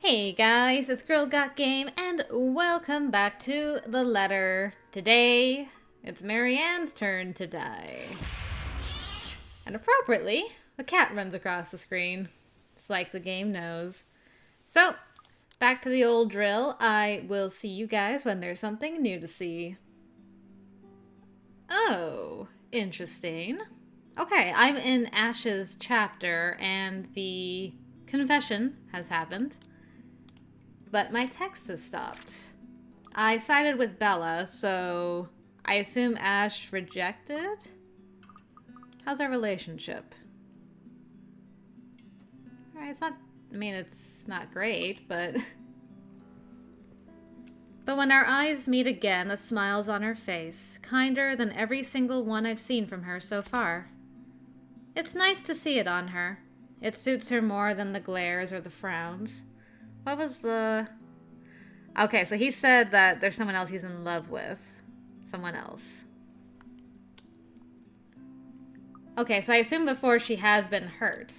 Hey guys, it's GirlGotGame, and welcome back to the letter. Today, it's Marianne's turn to die. And appropriately, the cat runs across the screen. It's like the game knows. So, back to the old drill. I will see you guys when there's something new to see. Oh, interesting. Okay, I'm in Ash's chapter, and the confession has happened. But my text has stopped. I sided with Bella, so I assume Ash rejected? How's our relationship? Alright, it's not great, but... But when our eyes meet again, a smile's on her face, kinder than every single one I've seen from her so far. It's nice to see it on her. It suits her more than the glares or the frowns. What was the... Okay, so he said that there's someone else he's in love with. Someone else. Okay, so I assume before she has been hurt.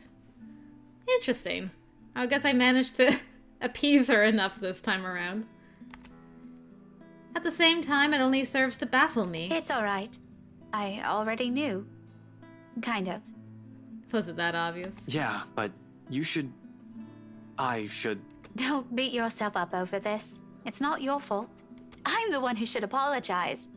Interesting. I guess I managed to appease her enough this time around. At the same time, it only serves to baffle me. It's alright. I already knew. Kind of. Was it that obvious? Yeah, but I should... Don't beat yourself up over this. It's not your fault. I'm the one who should apologize.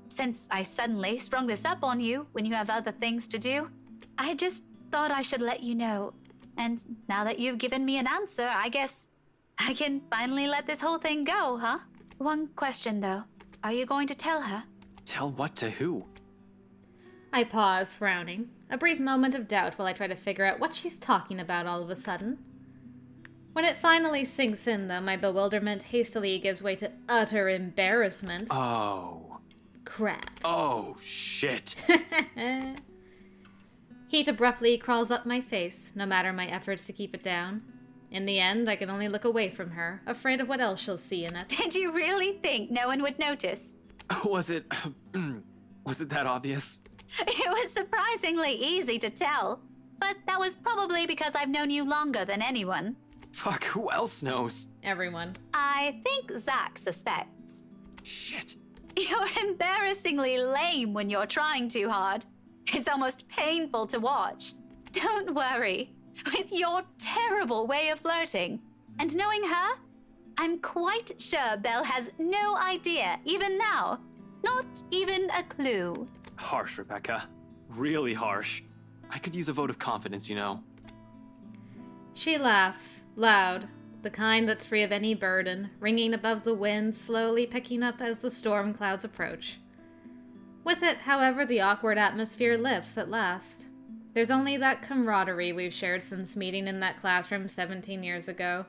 Since I suddenly sprung this up on you when you have other things to do, I just thought I should let you know. And now that you've given me an answer, I guess I can finally let this whole thing go, huh? One question, though. Are you going to tell her? Tell what to who? I pause, frowning. A brief moment of doubt while I try to figure out what she's talking about all of a sudden. When it finally sinks in, though, my bewilderment hastily gives way to utter embarrassment. Oh. Crap. Oh, shit. Heat abruptly crawls up my face, no matter my efforts to keep it down. In the end, I can only look away from her, afraid of what else she'll see in it. Did you really think no one would notice? Was it that obvious? It was surprisingly easy to tell. But that was probably because I've known you longer than anyone. Fuck, who else knows? Everyone. I think Zach suspects. Shit. You're embarrassingly lame when you're trying too hard. It's almost painful to watch. Don't worry. With your terrible way of flirting and knowing her, I'm quite sure Belle has no idea, even now. Not even a clue. Harsh, Rebecca. Really harsh. I could use a vote of confidence, you know. She laughs, loud, the kind that's free of any burden, ringing above the wind, slowly picking up as the storm clouds approach. With it, however, the awkward atmosphere lifts at last. There's only that camaraderie we've shared since meeting in that classroom 17 years ago.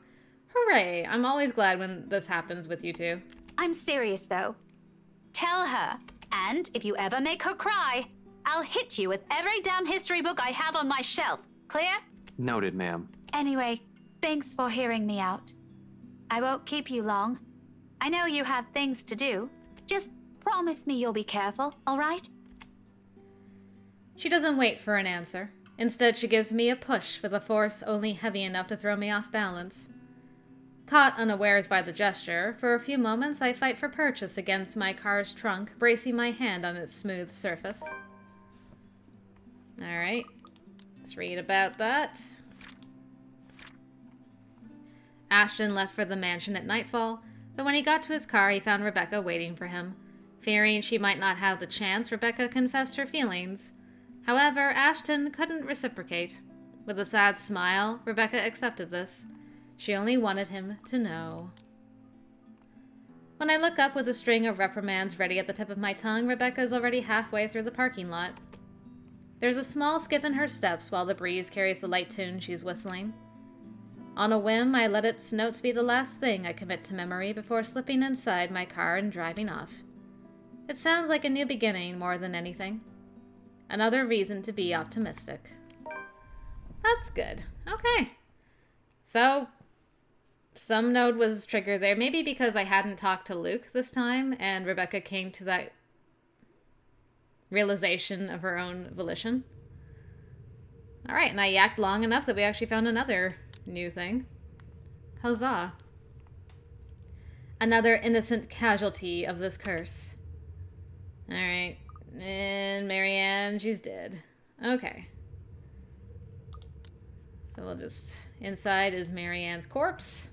Hooray! I'm always glad when this happens with you two. I'm serious, though. Tell her, and if you ever make her cry, I'll hit you with every damn history book I have on my shelf. Clear? Noted, ma'am. Anyway, thanks for hearing me out. I won't keep you long. I know you have things to do. Just promise me you'll be careful, all right? She doesn't wait for an answer. Instead, she gives me a push with a force only heavy enough to throw me off balance. Caught unawares by the gesture, for a few moments I fight for purchase against my car's trunk, bracing my hand on its smooth surface. Alright, let's read about that. Ashton left for the mansion at nightfall, but when he got to his car, he found Rebecca waiting for him. Fearing she might not have the chance, Rebecca confessed her feelings. However, Ashton couldn't reciprocate. With a sad smile, Rebecca accepted this. She only wanted him to know. When I look up with a string of reprimands ready at the tip of my tongue, Rebecca is already halfway through the parking lot. There's a small skip in her steps while the breeze carries the light tune she's whistling. On a whim, I let its notes be the last thing I commit to memory before slipping inside my car and driving off. It sounds like a new beginning more than anything. Another reason to be optimistic. That's good. Okay. So, some node was triggered there. Maybe because I hadn't talked to Luke this time, and Rebecca came to that realization of her own volition. Alright, and I yacked long enough that we actually found another new thing. Huzzah. Another innocent casualty of this curse. Alright. And Marianne, she's dead. Okay. So we'll just... Inside is Marianne's corpse.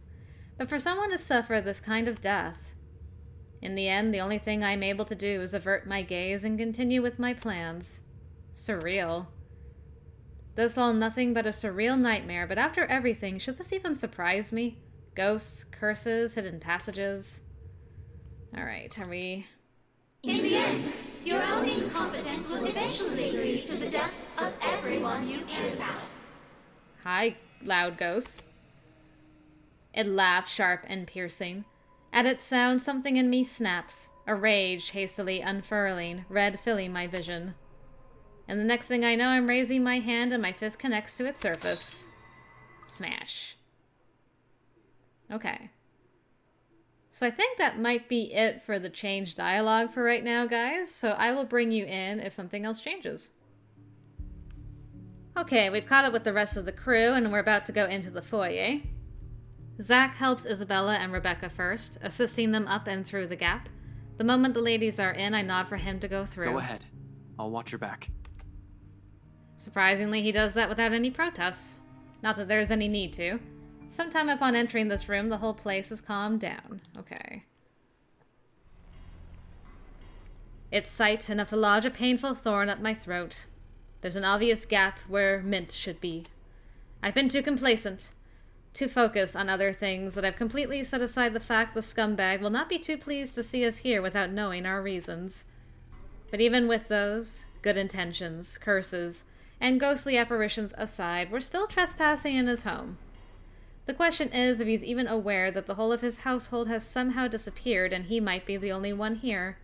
But for someone to suffer this kind of death, in the end, the only thing I'm able to do is avert my gaze and continue with my plans. Surreal. This all nothing but a surreal nightmare, but after everything, should this even surprise me? Ghosts, curses, hidden passages. Alright, are we... In the end, your own incompetence will eventually lead to the deaths of everyone you care about. Hi, loud ghost. It laughed, sharp and piercing. At its sound, something in me snaps, a rage hastily unfurling, red filling my vision. And the next thing I know, I'm raising my hand and my fist connects to its surface. Smash. Okay. So I think that might be it for the change dialogue for right now, guys. So I will bring you in if something else changes. Okay, we've caught up with the rest of the crew and we're about to go into the foyer. Zach helps Isabella and Rebecca first, assisting them up and through the gap. The moment the ladies are in, I nod for him to go through. Go ahead. I'll watch your back. Surprisingly, he does that without any protests. Not that there's any need to. Sometime upon entering this room, the whole place has calmed down. Okay. Its sight enough to lodge a painful thorn up my throat. There's an obvious gap where mint should be. I've been too complacent, too focused on other things that I've completely set aside the fact the scumbag will not be too pleased to see us here without knowing our reasons. But even with those good intentions, curses, and ghostly apparitions aside, we're still trespassing in his home. The question is if he's even aware that the whole of his household has somehow disappeared and he might be the only one here.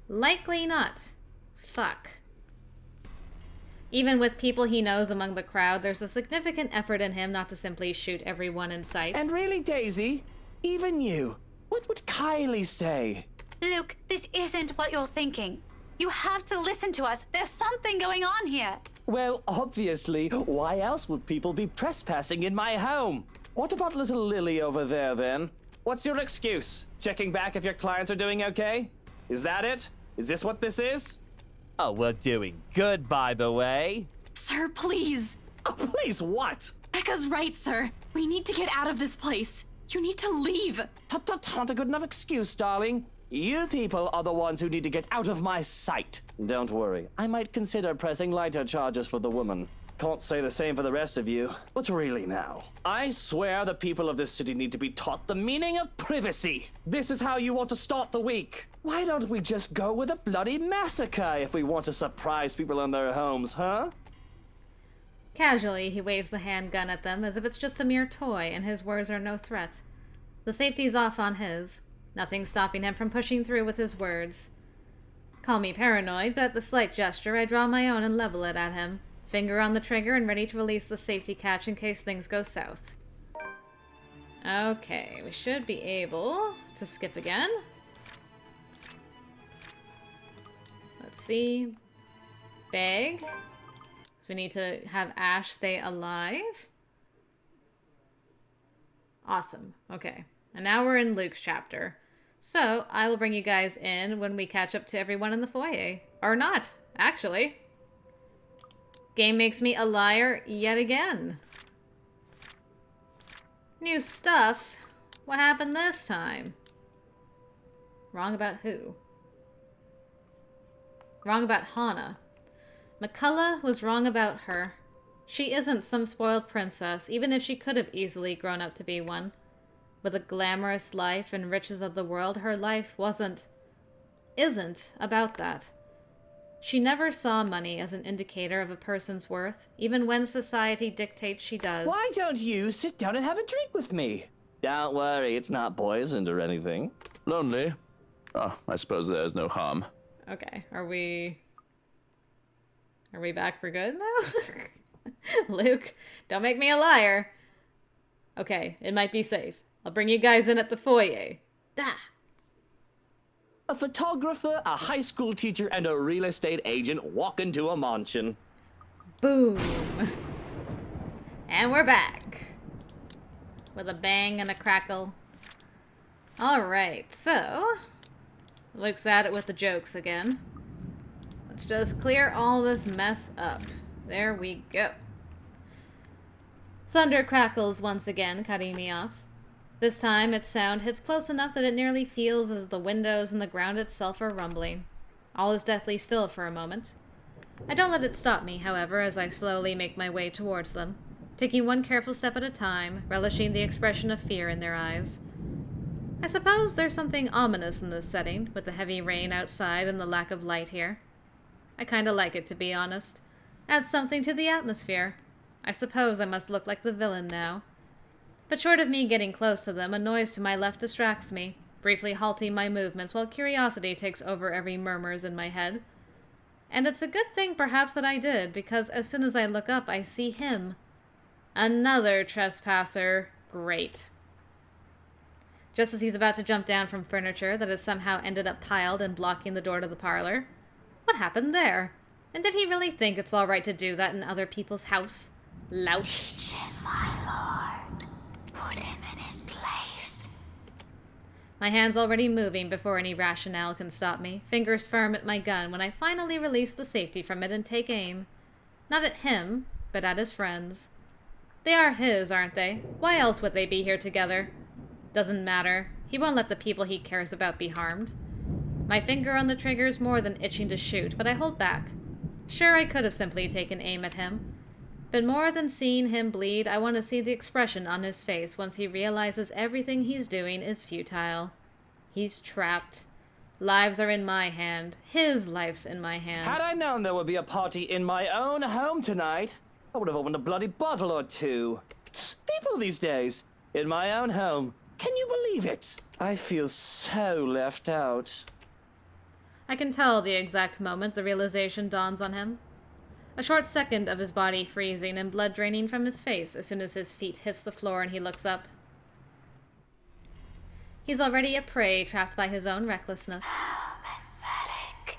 Likely not. Fuck. Even with people he knows among the crowd, there's a significant effort in him not to simply shoot everyone in sight. And really, Daisy, even you, what would Kylie say? Luke, this isn't what you're thinking. You have to listen to us. There's something going on here. Well, obviously, why else would people be trespassing in my home? What about little Lily over there, then? What's your excuse? Checking back if your clients are doing okay? Is that it? Is this what this is? Oh, we're doing good, by the way. Sir, please. Oh, please, what? Becca's right, sir. We need to get out of this place. You need to leave. Tut, not a good enough excuse, darling. You people are the ones who need to get out of my sight. Don't worry, I might consider pressing lighter charges for the woman. Can't say the same for the rest of you. But really now, I swear the people of this city need to be taught the meaning of privacy. This is how you want to start the week. Why don't we just go with a bloody massacre if we want to surprise people in their homes, huh? Casually, he waves the handgun at them as if it's just a mere toy and his words are no threat. The safety's off on his. Nothing stopping him from pushing through with his words. Call me paranoid, but at the slight gesture, I draw my own and level it at him. Finger on the trigger and ready to release the safety catch in case things go south. Okay, we should be able to skip again. Let's see. Bag. We need to have Ash stay alive. Awesome. Okay. And now we're in Luke's chapter. So, I will bring you guys in when we catch up to everyone in the foyer. Or not, actually. Game makes me a liar yet again. New stuff? What happened this time? Wrong about who? Wrong about Hana. McCullough was wrong about her. She isn't some spoiled princess, even if she could have easily grown up to be one. With a glamorous life and riches of the world, her life isn't about that. She never saw money as an indicator of a person's worth, even when society dictates she does. Why don't you sit down and have a drink with me? Don't worry, it's not poisoned or anything. Lonely? Oh, I suppose there's no harm. Okay, are we back for good now? Luke, don't make me a liar. Okay, it might be safe. I'll bring you guys in at the foyer. Da! A photographer, a high school teacher, and a real estate agent walk into a mansion. Boom. And we're back. with a bang and a crackle. Alright, so... Looks at it with the jokes again. Let's just clear all this mess up. There we go. Thunder crackles once again, cutting me off. This time, its sound hits close enough that it nearly feels as the windows and the ground itself are rumbling. All is deathly still for a moment. I don't let it stop me, however, as I slowly make my way towards them, taking one careful step at a time, relishing the expression of fear in their eyes. I suppose there's something ominous in this setting, with the heavy rain outside and the lack of light here. I kinda like it, to be honest. Adds something to the atmosphere. I suppose I must look like the villain now. But short of me getting close to them, a noise to my left distracts me, briefly halting my movements while curiosity takes over every murmurs in my head. And it's a good thing perhaps that I did, because as soon as I look up, I see him. Another trespasser. Great. Just as he's about to jump down from furniture that has somehow ended up piled and blocking the door to the parlor. What happened there? And did he really think it's all right to do that in other people's house? Lout. Teach him, my lord. Put him in his place. My hand's already moving before any rationale can stop me, fingers firm at my gun when I finally release the safety from it and take aim. Not at him, but at his friends. They are his, aren't they? Why else would they be here together? Doesn't matter. He won't let the people he cares about be harmed. My finger on the trigger's more than itching to shoot, but I hold back. Sure, I could have simply taken aim at him. But more than seeing him bleed, I want to see the expression on his face once he realizes everything he's doing is futile. He's trapped. Lives are in my hand. His life's in my hand. Had I known there would be a party in my own home tonight, I would have opened a bloody bottle or two. People these days. In my own home. Can you believe it? I feel so left out. I can tell the exact moment the realization dawns on him. A short second of his body freezing and blood draining from his face as soon as his feet hits the floor and he looks up. He's already a prey trapped by his own recklessness. Pathetic.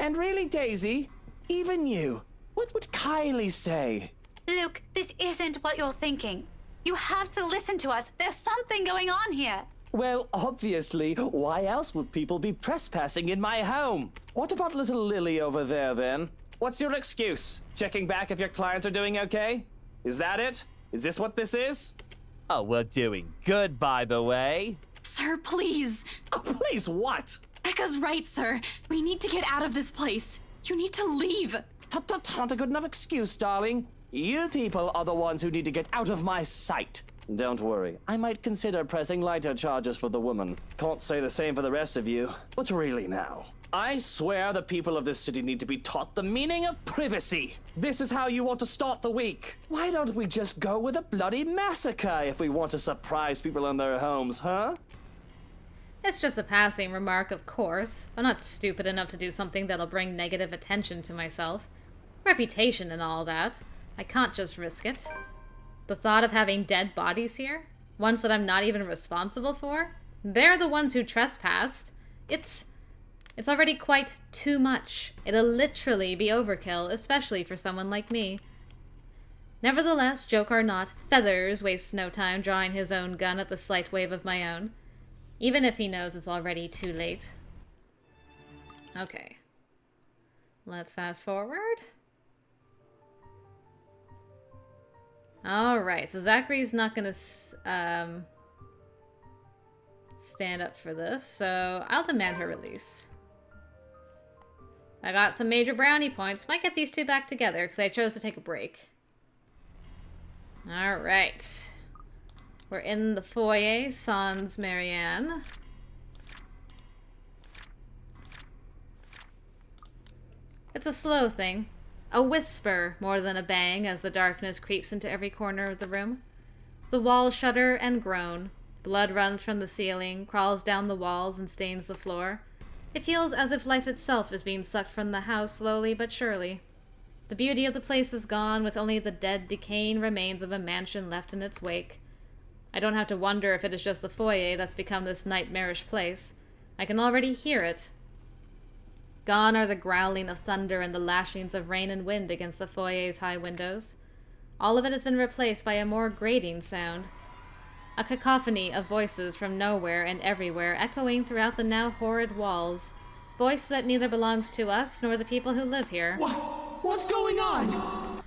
And really, Daisy, even you, what would Kylie say? Luke, this isn't what you're thinking. You have to listen to us. There's something going on here. Well, obviously, why else would people be trespassing in my home? What about little Lily over there, then? What's your excuse? Checking back if your clients are doing okay? Is that it? Is this what this is? Oh, we're doing good, by the way. Sir, please. Oh, please, what? Becca's right, sir. We need to get out of this place. You need to leave. Tut, not a good enough excuse, darling. You people are the ones who need to get out of my sight. Don't worry, I might consider pressing lighter charges for the woman. Can't say the same for the rest of you. But really now, I swear the people of this city need to be taught the meaning of privacy. This is how you want to start the week. Why don't we just go with a bloody massacre if we want to surprise people in their homes, huh? It's just a passing remark, of course. I'm not stupid enough to do something that'll bring negative attention to myself. Reputation and all that. I can't just risk it. The thought of having dead bodies here, ones that I'm not even responsible for, they're the ones who trespassed. It's already quite too much. It'll literally be overkill, especially for someone like me. Nevertheless, joke or not, Feathers wastes no time drawing his own gun at the slight wave of my own, even if he knows it's already too late. Okay. Let's fast forward. Alright, so Zachary's not gonna stand up for this, so I'll demand her release. I got some major brownie points. Might get these two back together, because I chose to take a break. Alright. We're in the foyer, sans Marianne. It's a slow thing. A whisper more than a bang as the darkness creeps into every corner of the room. The walls shudder and groan. Blood runs from the ceiling, crawls down the walls, and stains the floor. It feels as if life itself is being sucked from the house slowly but surely. The beauty of the place is gone, with only the dead, decaying remains of a mansion left in its wake. I don't have to wonder if it is just the foyer that's become this nightmarish place. I can already hear it. Gone are the growling of thunder and the lashings of rain and wind against the foyer's high windows. All of it has been replaced by a more grating sound. A cacophony of voices from nowhere and everywhere echoing throughout the now horrid walls. Voice that neither belongs to us nor the people who live here. What's going on?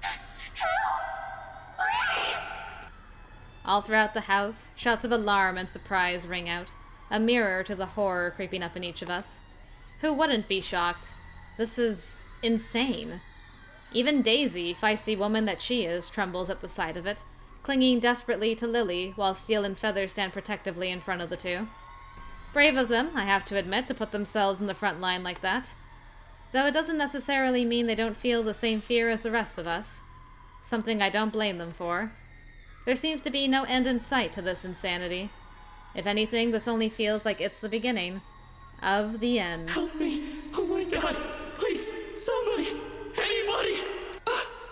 All throughout the house, shouts of alarm and surprise ring out, a mirror to the horror creeping up in each of us. Who wouldn't be shocked? This is insane. Even Daisy, feisty woman that she is, trembles at the sight of it, clinging desperately to Lily while Steel and Feather stand protectively in front of the two. Brave of them, I have to admit, to put themselves in the front line like that. Though it doesn't necessarily mean they don't feel the same fear as the rest of us. Something I don't blame them for. There seems to be no end in sight to this insanity. If anything, this only feels like it's the beginning of the end. Help me! Oh my god! Please, somebody! Anybody!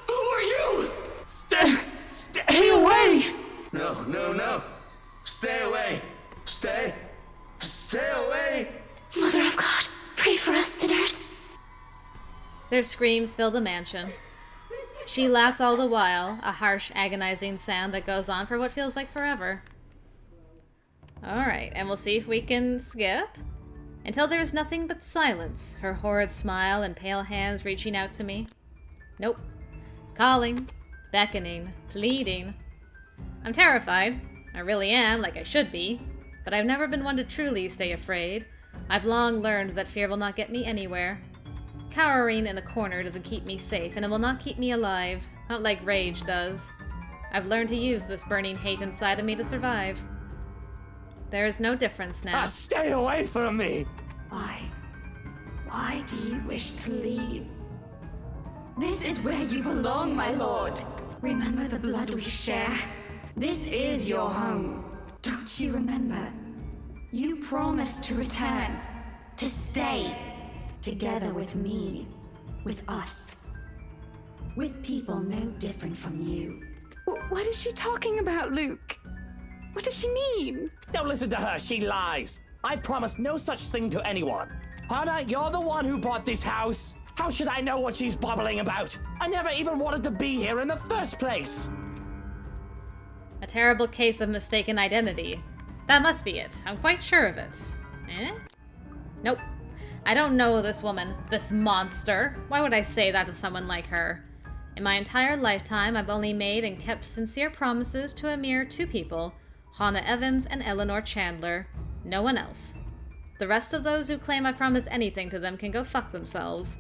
Who are you? Stay away! No. Stay away. Stay away. Mother of God, pray for us sinners. Their screams fill the mansion. She laughs all the while, a harsh, agonizing sound that goes on for what feels like forever. Alright, and we'll see if we can skip. Until there is nothing but silence, her horrid smile and pale hands reaching out to me. Nope. Calling, beckoning, pleading. I'm terrified. I really am, like I should be. But I've never been one to truly stay afraid. I've long learned that fear will not get me anywhere. Cowering in a corner doesn't keep me safe, and it will not keep me alive. Not like rage does. I've learned to use this burning hate inside of me to survive. There is no difference now. Stay away from me! Why do you wish to leave? This is where you belong, my lord. Remember the blood we share. This is your home. Don't you remember? You promised to return, to stay, together with me, with us, with people no different from you. What is she talking about, Luke? What does she mean? Don't listen to her, she lies. I promised no such thing to anyone. Hannah, you're the one who bought this house. How should I know what she's babbling about? I never even wanted to be here in the first place. A terrible case of mistaken identity. That must be it. I'm quite sure of it. Nope. I don't know this woman, this monster. Why would I say that to someone like her? In my entire lifetime, I've only made and kept sincere promises to a mere two people, Hannah Evans and Eleanor Chandler. No one else. The rest of those who claim I promise anything to them can go fuck themselves.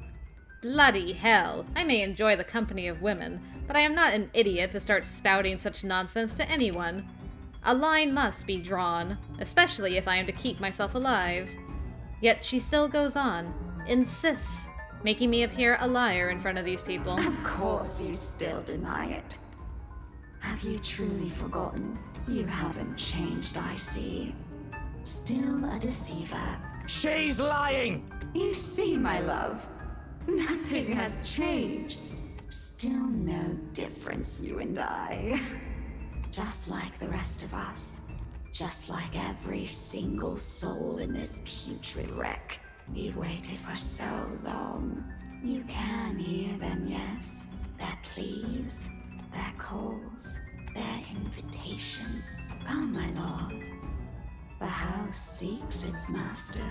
Bloody hell. I may enjoy the company of women, but I am not an idiot to start spouting such nonsense to anyone. A line must be drawn, especially if I am to keep myself alive. Yet she still goes on, insists, making me appear a liar in front of these people. Of course you still deny it. Have you truly forgotten? You haven't changed, I see. Still a deceiver. She's lying! You see, my love, nothing has changed. Still no difference, you and I. Just like the rest of us. Just like every single soul in this putrid wreck. We've waited for so long. You can hear them, yes? Their pleas, their calls, their invitation. Come, my lord. The house seeks its master.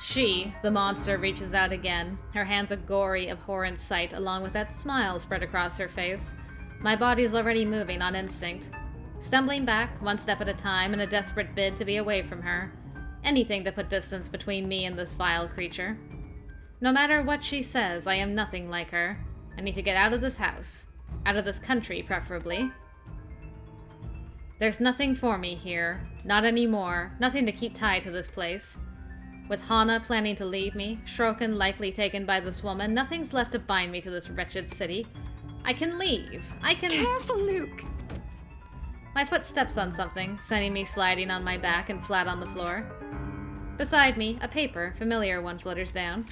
She, the monster, reaches out again, her hands a gory, abhorrent sight, along with that smile spread across her face. My body's already moving on instinct. Stumbling back, one step at a time, in a desperate bid to be away from her. Anything to put distance between me and this vile creature. No matter what she says, I am nothing like her. I need to get out of this house. Out of this country, preferably. There's nothing for me here. Not anymore. Nothing to keep tied to this place. With Hannah planning to leave me, Shroken likely taken by this woman, nothing's left to bind me to this wretched city. I can leave. I can— Careful, Luke! My foot steps on something, sending me sliding on my back and flat on the floor. Beside me, a paper, familiar one, flutters down.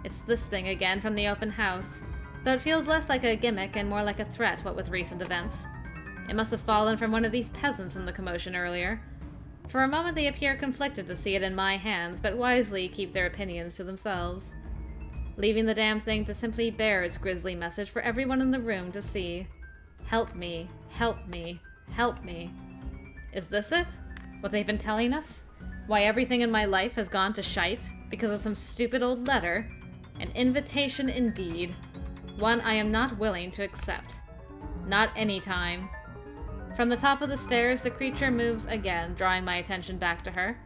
It's this thing again from the open house, though it feels less like a gimmick and more like a threat, what with recent events. It must have fallen from one of these peasants in the commotion earlier. For a moment they appear conflicted to see it in my hands, but wisely keep their opinions to themselves, leaving the damn thing to simply bear its grisly message for everyone in the room to see. Help me, help me, help me. Is this it? What they've been telling us? Why everything in my life has gone to shite? Because of some stupid old letter? An invitation indeed. One I am not willing to accept. Not any time. From the top of the stairs, the creature moves again, drawing my attention back to her.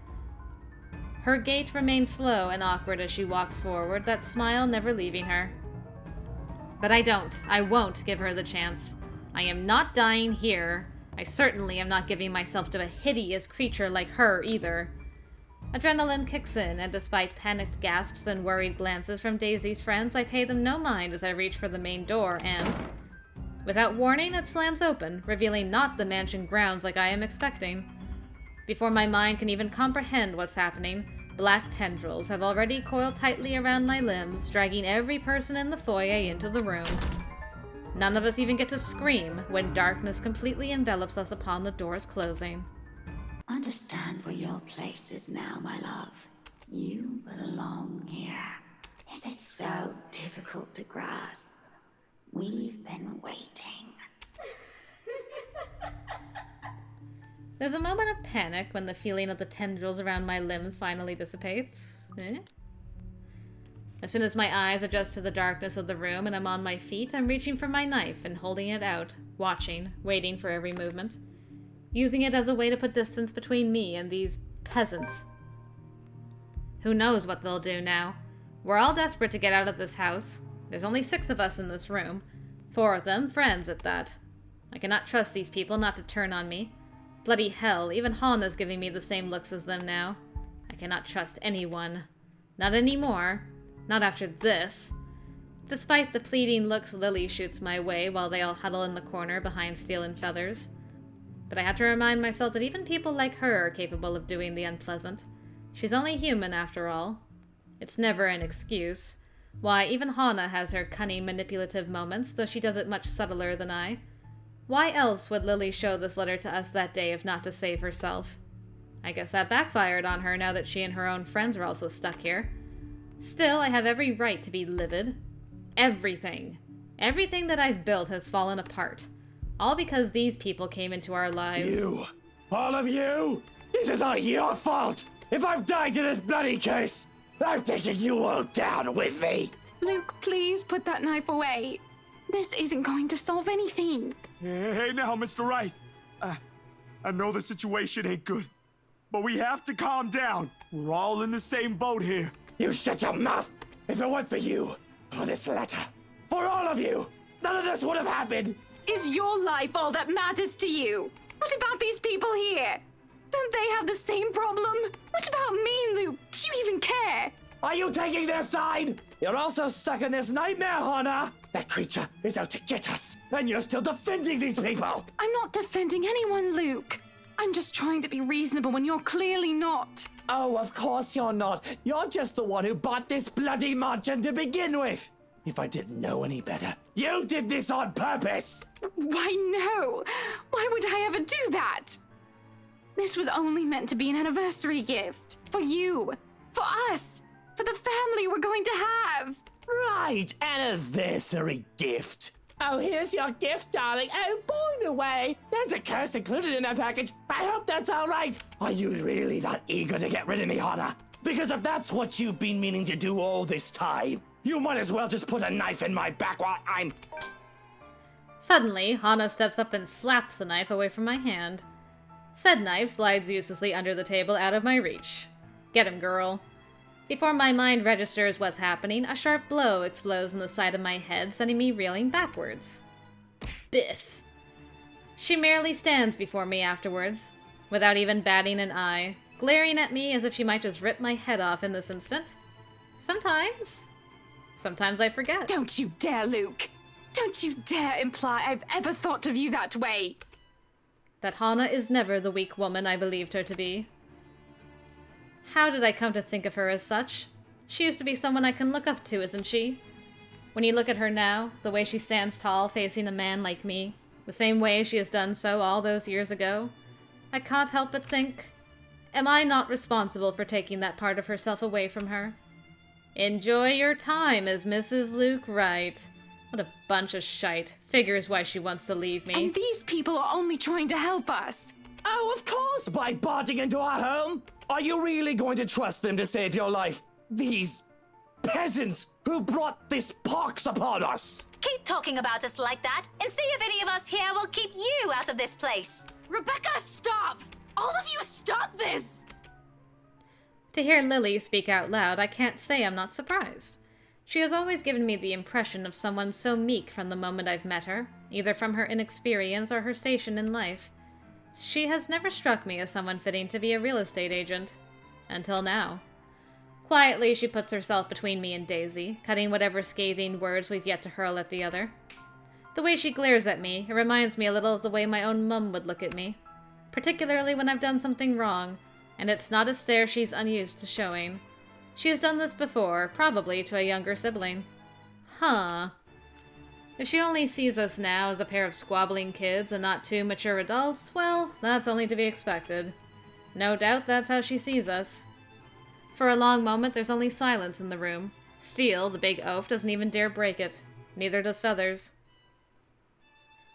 Her gait remains slow and awkward as she walks forward, that smile never leaving her. But I won't give her the chance. I am not dying here. I certainly am not giving myself to a hideous creature like her, either. Adrenaline kicks in, and despite panicked gasps and worried glances from Daisy's friends, I pay them no mind as I reach for the main door, and... without warning, it slams open, revealing not the mansion grounds like I am expecting. Before my mind can even comprehend what's happening, black tendrils have already coiled tightly around my limbs, dragging every person in the foyer into the room. None of us even get to scream when darkness completely envelops us upon the doors closing. Understand where your place is now, my love. You belong here. Is it so difficult to grasp? We've been waiting. There's a moment of panic when the feeling of the tendrils around my limbs finally dissipates. As soon as my eyes adjust to the darkness of the room and I'm on my feet, I'm reaching for my knife and holding it out, watching, waiting for every movement. Using it as a way to put distance between me and these peasants. Who knows what they'll do now? We're all desperate to get out of this house. There's only 6 of us in this room. 4 of them friends at that. I cannot trust these people not to turn on me. Bloody hell, even Hana's giving me the same looks as them now. I cannot trust anyone. Not anymore. Not after this. Despite the pleading looks Lily shoots my way while they all huddle in the corner behind Steel and Feathers. But I have to remind myself that even people like her are capable of doing the unpleasant. She's only human, after all. It's never an excuse. Why, even Hana has her cunning, manipulative moments, though she does it much subtler than I. Why else would Lily show this letter to us that day if not to save herself? I guess that backfired on her now that she and her own friends are also stuck here. Still, I have every right to be livid. Everything. Everything that I've built has fallen apart. All because these people came into our lives. You! All of you! This is all your fault! If I've died to this bloody case, I'm taking you all down with me! Luke, please put that knife away. This isn't going to solve anything. Hey now, Mr. Wright. I know the situation ain't good, but we have to calm down. We're all in the same boat here. You shut your mouth! If it weren't for you, or this letter, for all of you, none of this would have happened! Is your life all that matters to you? What about these people here? Don't they have the same problem? What about me, Luke? Do you even care? Are you taking their side? You're also stuck in this nightmare, Hana! That creature is out to get us, and you're still defending these people! I'm not defending anyone, Luke. I'm just trying to be reasonable when you're clearly not. Oh, of course you're not. You're just the one who bought this bloody mansion to begin with. If I didn't know any better, you did this on purpose! Why, no. Why would I ever do that? This was only meant to be an anniversary gift. For you. For us. For the family we're going to have. Right, anniversary gift. Oh, here's your gift, darling. Oh, by the way, there's a curse included in that package. I hope that's all right. Are you really that eager to get rid of me, Hana? Because if that's what you've been meaning to do all this time, you might as well just put a knife in my back while I'm... Suddenly, Hana steps up and slaps the knife away from my hand. Said knife slides uselessly under the table out of my reach. Get him, girl. Before my mind registers what's happening, a sharp blow explodes in the side of my head, sending me reeling backwards. Biff. She merely stands before me afterwards, without even batting an eye, glaring at me as if she might just rip my head off in this instant. Sometimes I forget. Don't you dare, Luke. Don't you dare imply I've ever thought of you that way. That Hana is never the weak woman I believed her to be. How did I come to think of her as such? She used to be someone I can look up to, isn't she? When you look at her now, the way she stands tall facing a man like me, the same way she has done so all those years ago, I can't help but think, am I not responsible for taking that part of herself away from her? Enjoy your time as Mrs. Luke Wright. What a bunch of shite. Figures why she wants to leave me. And these people are only trying to help us. Oh, of course, by barging into our home! Are you really going to trust them to save your life? These peasants who brought this pox upon us! Keep talking about us like that, and see if any of us here will keep you out of this place. Rebecca, stop! All of you, stop this! To hear Lily speak out loud, I can't say I'm not surprised. She has always given me the impression of someone so meek from the moment I've met her, either from her inexperience or her station in life. She has never struck me as someone fitting to be a real estate agent. Until now. Quietly, she puts herself between me and Daisy, cutting whatever scathing words we've yet to hurl at the other. The way she glares at me, it reminds me a little of the way my own mum would look at me. Particularly when I've done something wrong, and it's not a stare she's unused to showing. She has done this before, probably to a younger sibling. Huh. If she only sees us now as a pair of squabbling kids and not two mature adults, well, that's only to be expected. No doubt that's how she sees us. For a long moment, there's only silence in the room. Steel, the big oaf, doesn't even dare break it. Neither does Feathers.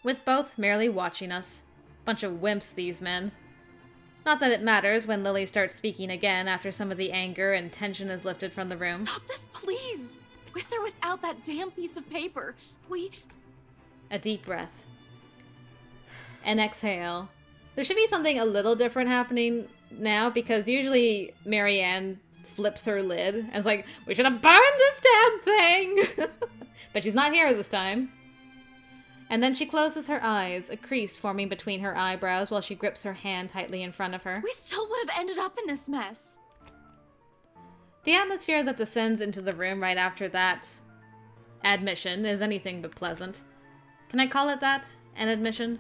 With both merely watching us. Bunch of wimps, these men. Not that it matters when Lily starts speaking again after some of the anger and tension is lifted from the room. Stop this, please! With or without that damn piece of paper, A deep breath. An exhale. There should be something a little different happening now, because usually Marianne flips her lid and is like, we should have burned this damn thing! But she's not here this time. And then she closes her eyes, a crease forming between her eyebrows while she grips her hand tightly in front of her. We still would have ended up in this mess. The atmosphere that descends into the room right after that admission is anything but pleasant. Can I call it that? An admission?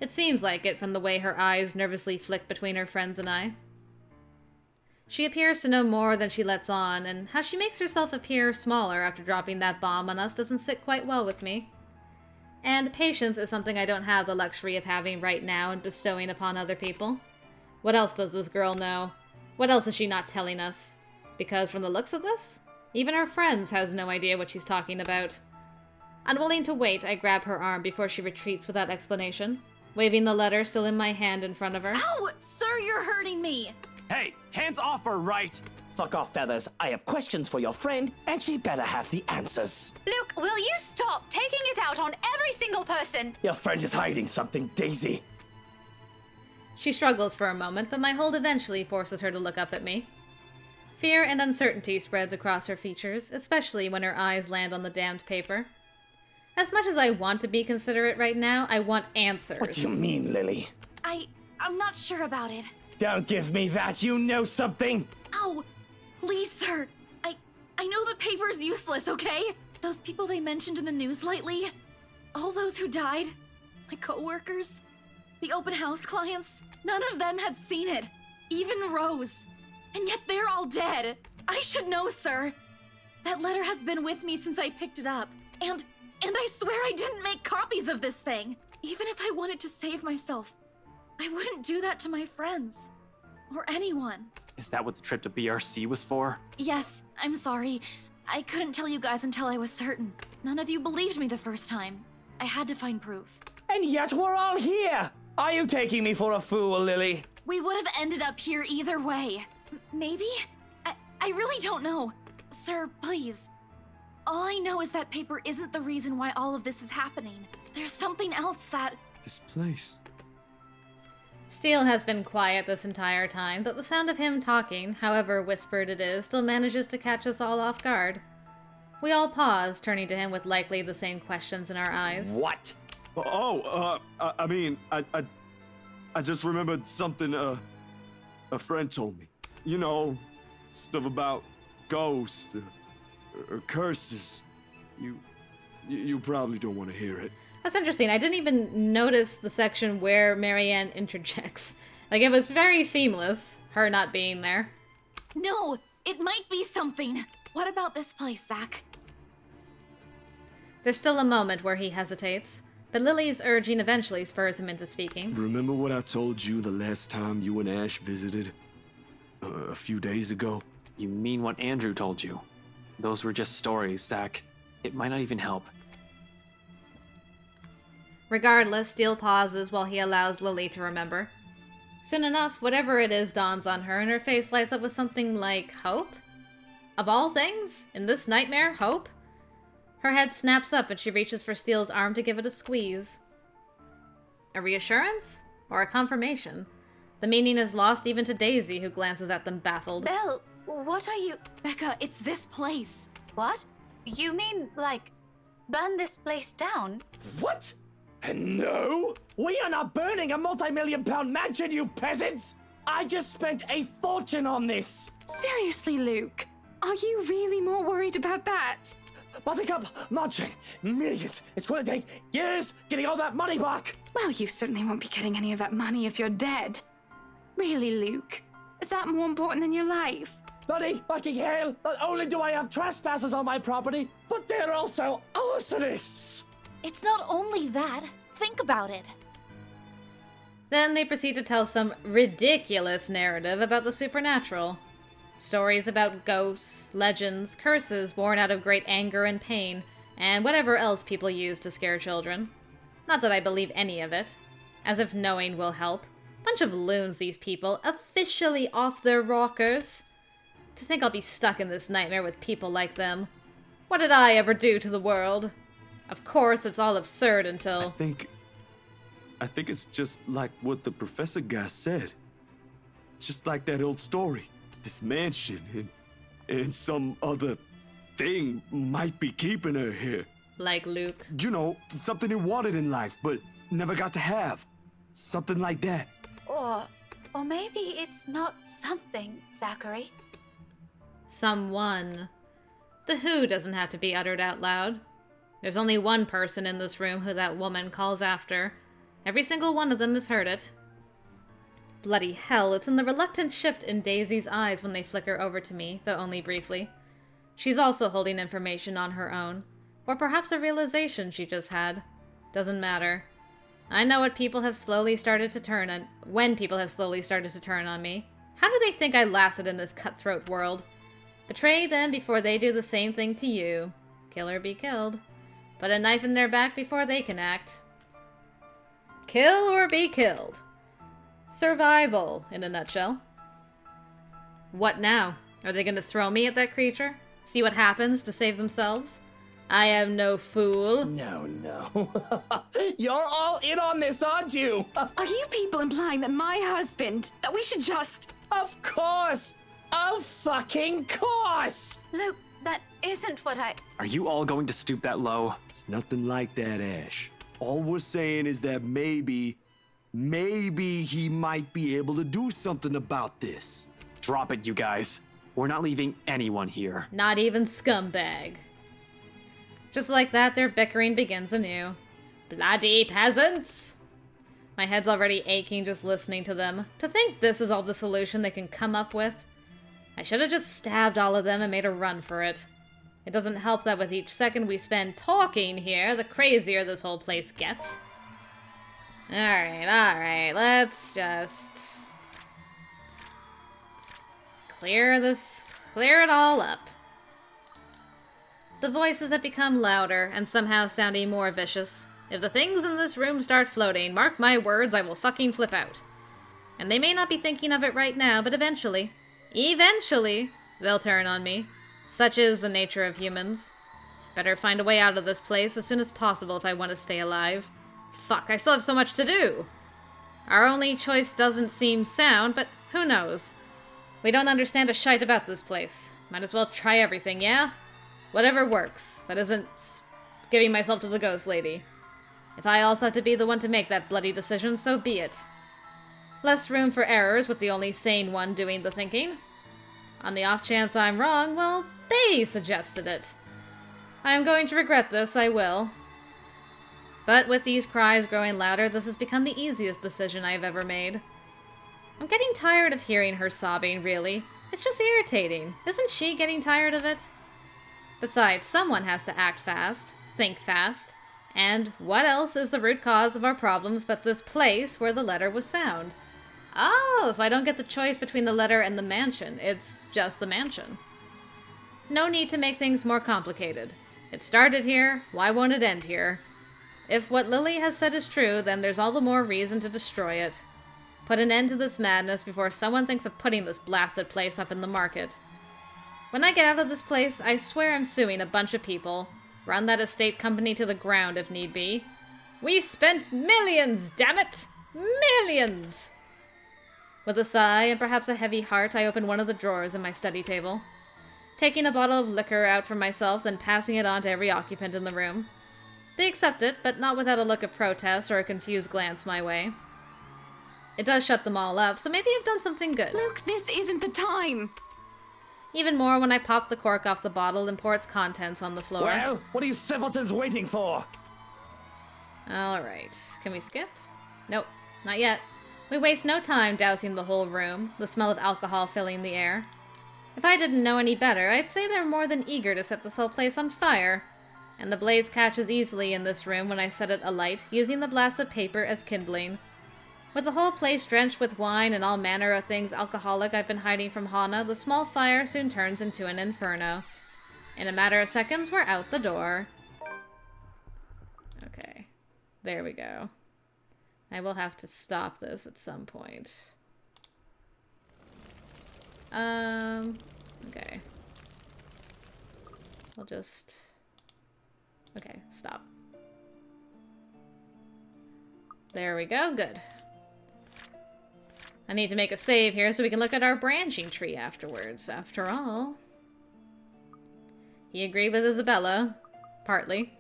It seems like it from the way her eyes nervously flick between her friends and I. She appears to know more than she lets on, and how she makes herself appear smaller after dropping that bomb on us doesn't sit quite well with me. And patience is something I don't have the luxury of having right now and bestowing upon other people. What else does this girl know? What else is she not telling us? Because from the looks of this, even her friends has no idea what she's talking about. Unwilling to wait, I grab her arm before she retreats without explanation, waving the letter still in my hand in front of her. Ow! Sir, you're hurting me! Hey, hands off her, right? Fuck off, Feathers. I have questions for your friend, and she better have the answers. Luke, will you stop taking it out on every single person? Your friend is hiding something, Daisy. She struggles for a moment, but my hold eventually forces her to look up at me. Fear and uncertainty spreads across her features, especially when her eyes land on the damned paper. As much as I want to be considerate right now, I want answers. What do you mean, Lily? I'm not sure about it. Don't give me that, you know something! Ow! Please, sir. I know the paper's useless, okay? Those people they mentioned in the news lately, all those who died, my co-workers, the open house clients, none of them had seen it. Even Rose. And yet they're all dead. I should know, sir. That letter has been with me since I picked it up. And I swear I didn't make copies of this thing. Even if I wanted to save myself, I wouldn't do that to my friends. Or anyone. Is that what the trip to BRC was for? Yes, I'm sorry. I couldn't tell you guys until I was certain. None of you believed me the first time. I had to find proof. And yet we're all here! Are you taking me for a fool, Lily? We would have ended up here either way. Maybe? I really don't know. Sir, please. All I know is that paper isn't the reason why all of this is happening. There's something else that... This place. Steele has been quiet this entire time, but the sound of him talking, however whispered it is, still manages to catch us all off guard. We all pause, turning to him with likely the same questions in our eyes. What? I just remembered something, a friend told me. You know, stuff about ghosts, or curses. You probably don't want to hear it. That's interesting. I didn't even notice the section where Marianne interjects. Like, it was very seamless, her not being there. No, it might be something. What about this place, Zach? There's still a moment where he hesitates, but Lily's urging eventually spurs him into speaking. Remember what I told you the last time you and Ash visited? A few days ago? You mean what Andrew told you? Those were just stories, Zach. It might not even help. Regardless, Steele pauses while he allows Lily to remember. Soon enough, whatever it is dawns on her, and her face lights up with something like hope? Of all things? In this nightmare, hope? Her head snaps up and she reaches for Steele's arm to give it a squeeze. A reassurance? Or a confirmation? The meaning is lost even to Daisy, who glances at them baffled. Belle, what are you... Becca, it's this place. What? You mean, like, burn this place down? What? No! We are not burning a multi-million-pound mansion, you peasants! I just spent a fortune on this! Seriously, Luke, are you really more worried about that? Buttercup, marching, millions. It's going to take years getting all that money back. Well, you certainly won't be getting any of that money if you're dead. Really, Luke? Is that more important than your life? Bloody fucking hell! Not only do I have trespassers on my property, but they're also arsonists! It's not only that. Think about it. Then they proceed to tell some ridiculous narrative about the supernatural. Stories about ghosts, legends, curses born out of great anger and pain, and whatever else people use to scare children. Not that I believe any of it. As if knowing will help. Bunch of loons, these people, officially off their rockers. To think I'll be stuck in this nightmare with people like them. What did I ever do to the world? Of course, it's all absurd until... I think it's just like what the professor guy said. Just like that old story. This mansion and some other thing might be keeping her here. Like Luke. You know, something he wanted in life, but never got to have. Something like that. Or maybe it's not something, Zachary. Someone. The who doesn't have to be uttered out loud. There's only one person in this room who that woman calls after. Every single one of them has heard it. Bloody hell, it's in the reluctant shift in Daisy's eyes when they flicker over to me, though only briefly. She's also holding information on her own. Or perhaps a realization she just had. Doesn't matter. I know what people have slowly started to turn on... when people have slowly started to turn on me. How do they think I lasted in this cutthroat world? Betray them before they do the same thing to you. Kill or be killed. Put a knife in their back before they can act. Kill or be killed. Survival, in a nutshell. What now? Are they going to throw me at that creature? See what happens to save themselves? I am no fool. No. You're all in on this, aren't you? Are you people implying that my husband, that we should just... Of course! Of fucking course! Luke, that isn't what I... Are you all going to stoop that low? It's nothing like that, Ash. All we're saying is that maybe he might be able to do something about this. Drop it, you guys. We're not leaving anyone here. Not even scumbag. Just like that, their bickering begins anew. Bloody peasants! My head's already aching just listening to them. To think this is all the solution they can come up with. I should have just stabbed all of them and made a run for it. It doesn't help that with each second we spend talking here, the crazier this whole place gets. Alright, let's just... clear it all up. The voices have become louder, and somehow sounding more vicious. If the things in this room start floating, mark my words, I will fucking flip out. And they may not be thinking of it right now, but eventually, they'll turn on me. Such is the nature of humans. Better find a way out of this place as soon as possible if I want to stay alive. Fuck, I still have so much to do. Our only choice doesn't seem sound, but who knows? We don't understand a shite about this place. Might as well try everything, yeah? Whatever works. That isn't giving myself to the ghost lady. If I also have to be the one to make that bloody decision, so be it. Less room for errors with the only sane one doing the thinking. On the off chance I'm wrong, well, they suggested it. I am going to regret this, I will. But with these cries growing louder, this has become the easiest decision I have ever made. I'm getting tired of hearing her sobbing, really. It's just irritating. Isn't she getting tired of it? Besides, someone has to act fast, think fast, and what else is the root cause of our problems but this place where the letter was found? Oh, so I don't get the choice between the letter and the mansion. It's just the mansion. No need to make things more complicated. It started here, why won't it end here? If what Lily has said is true, then there's all the more reason to destroy it. Put an end to this madness before someone thinks of putting this blasted place up in the market. When I get out of this place, I swear I'm suing a bunch of people. Run that estate company to the ground if need be. We spent millions, damn it! Millions! With a sigh and perhaps a heavy heart, I open one of the drawers in my study table. Taking a bottle of liquor out for myself, then passing it on to every occupant in the room. They accept it, but not without a look of protest or a confused glance my way. It does shut them all up, so maybe I've done something good. Luke, this isn't the time! Even more when I pop the cork off the bottle and pour its contents on the floor. Well, what are you simpletons waiting for? Alright, can we skip? Nope, not yet. We waste no time dousing the whole room, the smell of alcohol filling the air. If I didn't know any better, I'd say they're more than eager to set this whole place on fire. And the blaze catches easily in this room when I set it alight, using the blast of paper as kindling. With the whole place drenched with wine and all manner of things alcoholic I've been hiding from Hana, the small fire soon turns into an inferno. In a matter of seconds, we're out the door. Okay, there we go. I will have to stop this at some point. Okay. We'll just... Okay, stop. There we go, good. I need to make a save here so we can look at our branching tree afterwards. After all, he agreed with Isabella, partly.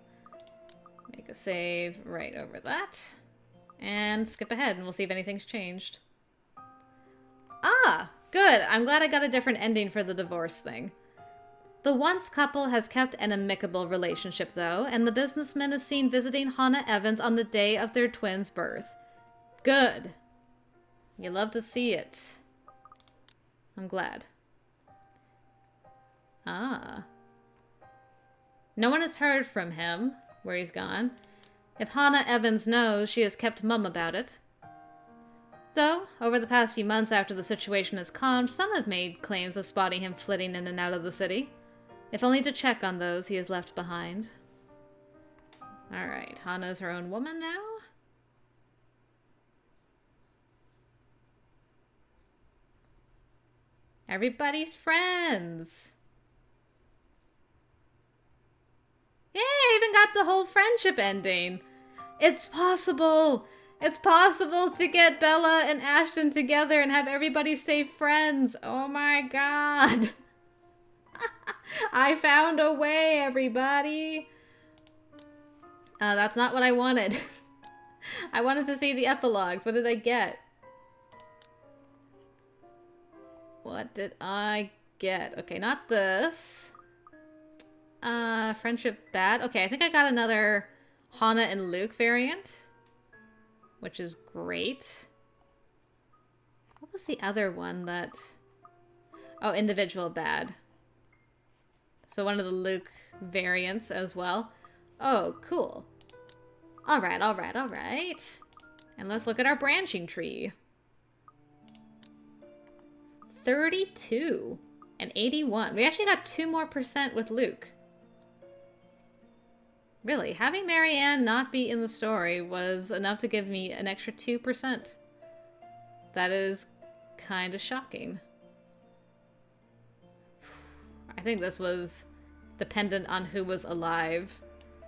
Make a save right over that. And skip ahead and we'll see if anything's changed. Ah, good. I'm glad I got a different ending for the divorce thing. The once couple has kept an amicable relationship though, and the businessman is seen visiting Hannah Evans on the day of their twins' birth. Good. You love to see it. I'm glad. Ah. No one has heard from him, where he's gone. If Hannah Evans knows, she has kept mum about it. Though, over the past few months after the situation has calmed, some have made claims of spotting him flitting in and out of the city. If only to check on those he has left behind. Alright, Hannah's her own woman now? Everybody's friends. Yay, I even got the whole friendship ending. It's possible. It's possible to get Bella and Ashton together and have everybody stay friends. Oh my god. I found a way, everybody. That's not what I wanted. I wanted to see the epilogues. What did I get? What did I get? Okay, not this. Friendship bad. Okay, I think I got another Hannah and Luke variant, which is great. What was the other one that... Oh, individual bad. So one of the Luke variants as well. Oh, cool. Alright, alright, alright. And let's look at our branching tree. 32 and 81. We actually got 2% more with Luke. Really, having Marianne not be in the story was enough to give me an extra 2%. That is kind of shocking. I think this was dependent on who was alive.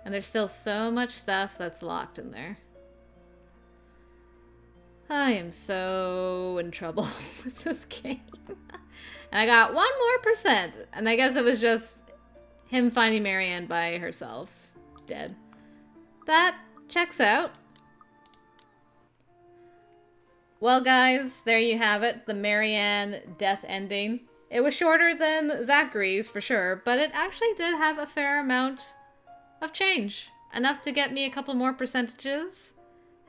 And there's still so much stuff that's locked in there. I am so in trouble with this game. And I got 1% more. And I guess it was just him finding Marianne by herself. Dead. That checks out. Well, guys, there you have it. The Marianne death ending. It was shorter than Zachary's, for sure. But it actually did have a fair amount of change. Enough to get me a couple more percentages.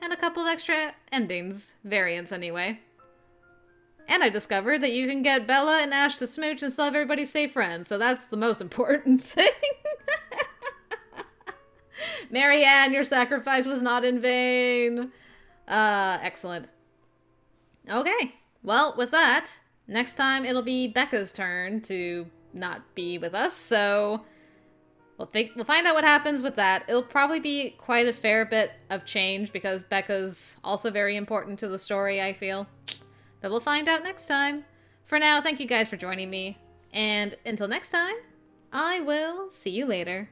And a couple extra endings. Variants, anyway. And I discovered that you can get Bella and Ash to smooch and still have everybody stay friends. So that's the most important thing. Marianne, your sacrifice was not in vain. Excellent. Okay. Well, with that, next time it'll be Becca's turn to not be with us. So we'll find out what happens with that. It'll probably be quite a fair bit of change because Becca's also very important to the story, I feel. But we'll find out next time. For now, thank you guys for joining me. And until next time, I will see you later.